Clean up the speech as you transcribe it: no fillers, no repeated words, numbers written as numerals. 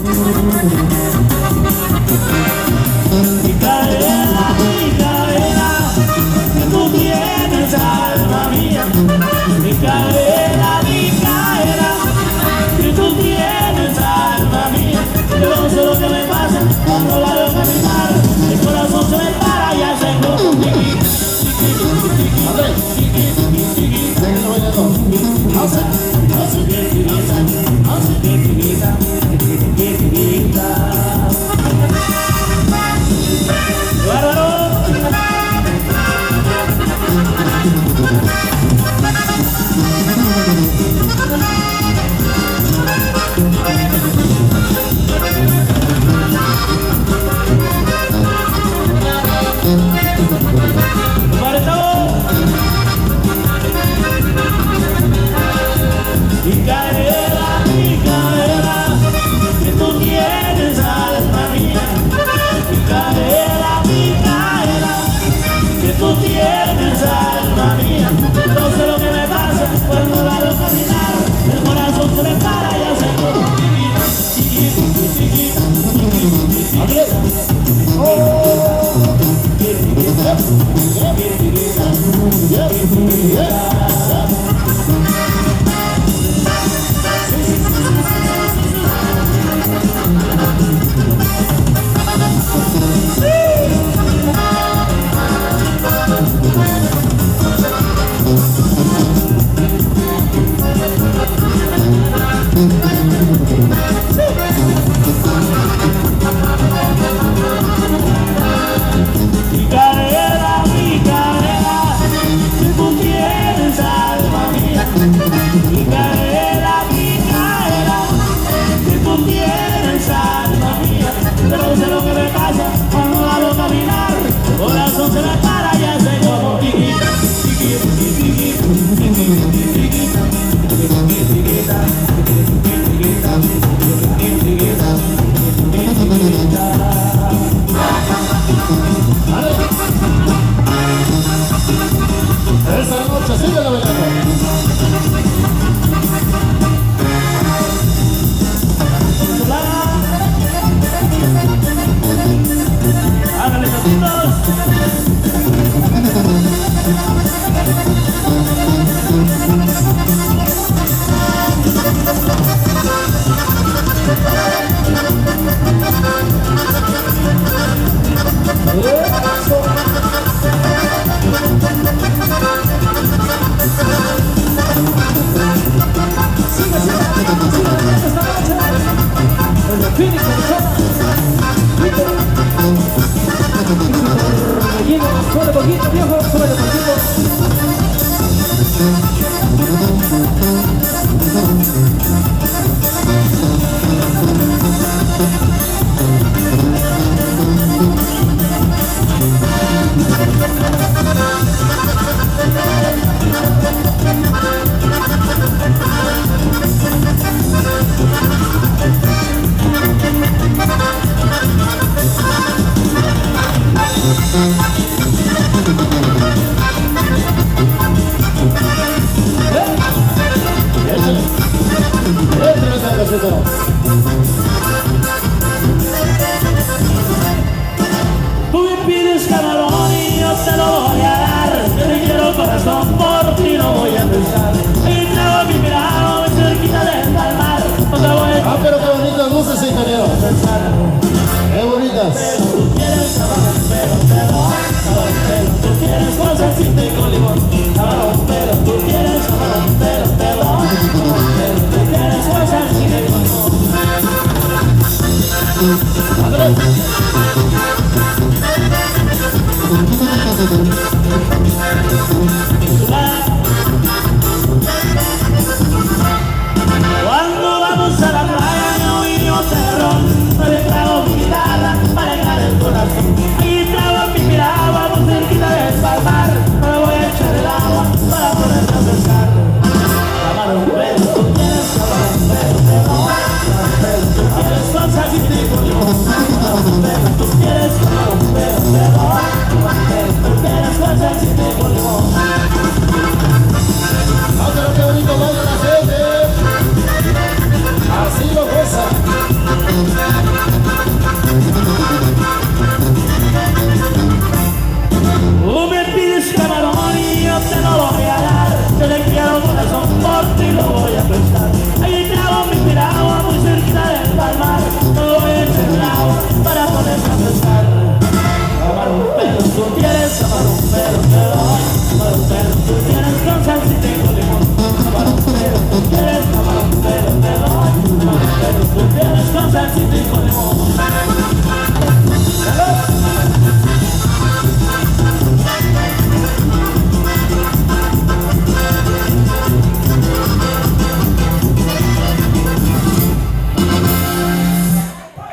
Micaela, que tú tienes alma mía. Micaela, que tú tienes alma mía. Yo no sé lo que me pasa cuando la veo caminar. El corazón se me para y hace como tiqui, Micaela, que tú tienes alma mía. Micaela, que tú tienes alma mía. No sé lo que me pasa cuando la veo caminar. El corazón se me para y hace como se me para y hace como tiquita, esa noche sigue la velada. Háganle sacitos. Sigue esta noche.